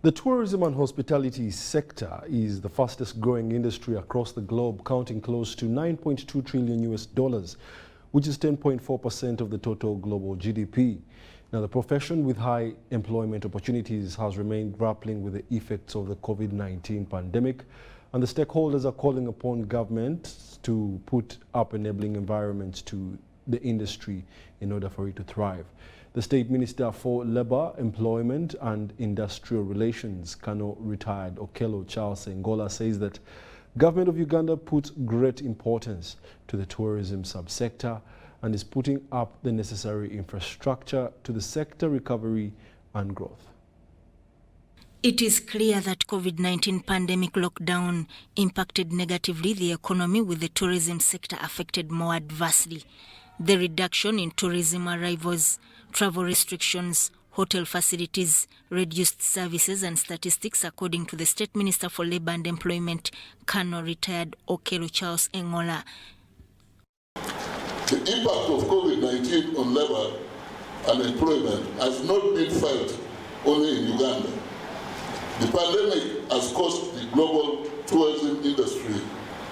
The tourism and hospitality sector is the fastest growing industry across the globe, counting close to $9.2 trillion US, which is 10.4% of the total global GDP. Now, the profession with high employment opportunities has remained grappling with the effects of the COVID-19 pandemic, and the stakeholders are calling upon government to put up enabling environments to the industry in order for it to thrive. The State Minister for Labour, Employment and Industrial Relations, retired Okello Charles Engola, says that Government of Uganda puts great importance to the tourism subsector and is putting up the necessary infrastructure to the sector recovery and growth. It is clear that COVID-19 pandemic lockdown impacted negatively the economy, with the tourism sector affected more adversely. The reduction in tourism arrivals, travel restrictions, hotel facilities, reduced services and statistics, according to the State Minister for Labour and Employment, retired Okello Charles Engola. The impact of COVID-19 on labour and employment has not been felt only in Uganda. The pandemic has cost the global tourism industry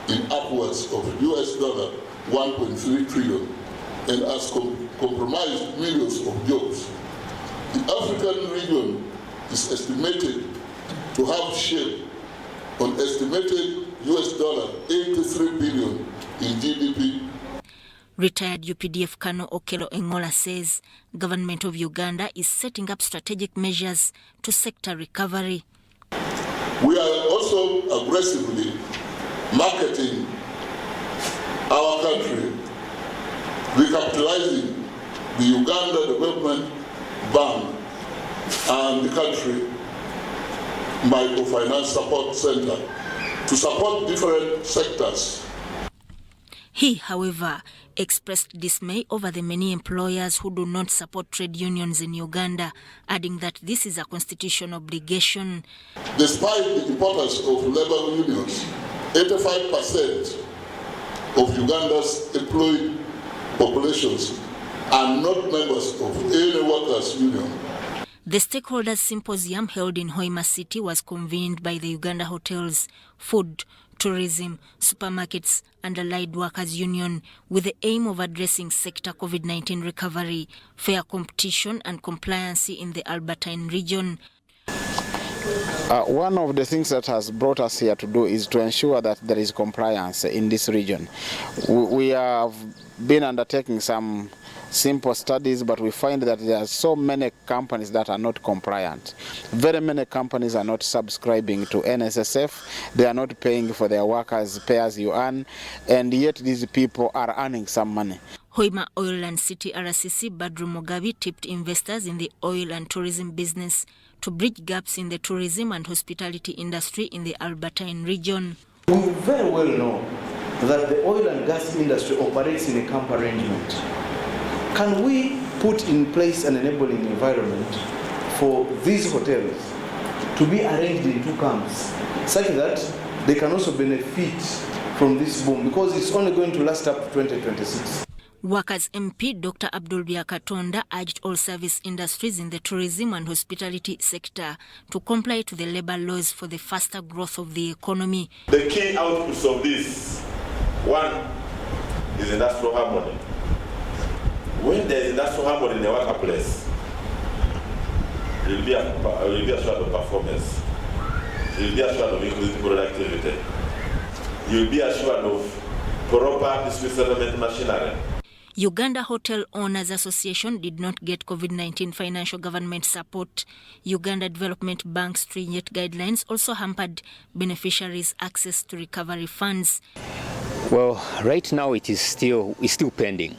in upwards of $1.3 trillion and has compromised millions of jobs. The African region is estimated to have shared on estimated $83 billion in GDP. Retired UPDF Colonel Okello Engola says government of Uganda is setting up strategic measures to sector recovery. We are also aggressively marketing our country, recapitalizing the Uganda Development Bank and the country microfinance support center to support different sectors. He, however, expressed dismay over the many employers who do not support trade unions in Uganda, adding that this is a constitutional obligation. Despite the importance of labor unions, 85% of Uganda's employed populations are not members of any workers' union. The Stakeholders Symposium held in Hoima City was convened by the Uganda Hotels, Food, Tourism, Supermarkets and Allied Workers Union, with the aim of addressing sector COVID-19 recovery, fair competition and compliance in the Albertine region. One of the things that has brought us here to do is to ensure that there is compliance in this region. We have been undertaking some simple studies, but we find that there are so many companies that are not compliant. Very many companies are not subscribing to NSSF, they are not paying for their workers pay as you earn, and yet these people are earning some money. Hoima Oil and City RCC Badru Mugabi tipped investors in the oil and tourism business to bridge gaps in the tourism and hospitality industry in the Albertine region. We very well know that the oil and gas industry operates in a camp arrangement. Can we put in place an enabling environment for these hotels to be arranged in two camps, such that they can also benefit from this boom, because it's only going to last up to 2026. Workers MP Dr. Abdul Katonda urged all service industries in the tourism and hospitality sector to comply to the labour laws for the faster growth of the economy. The key outputs of this, one, is industrial harmony. When there is industrial harmony in the workplace, you'll be assured of performance, you'll be assured of increased productivity, you'll be assured of proper dispute settlement machinery. Uganda Hotel Owners Association did not get COVID-19 financial government support. Uganda Development Bank stringent guidelines also hampered beneficiaries' access to recovery funds. Well, right now it's still pending.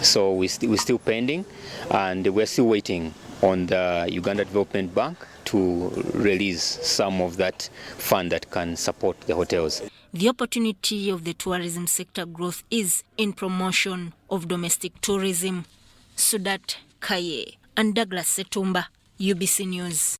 So we're still pending, and we're still waiting on the Uganda Development Bank to release some of that fund that can support the hotels. The opportunity of the tourism sector growth is in promotion of domestic tourism. Sudat Kaye and Douglas Setumba, UBC News.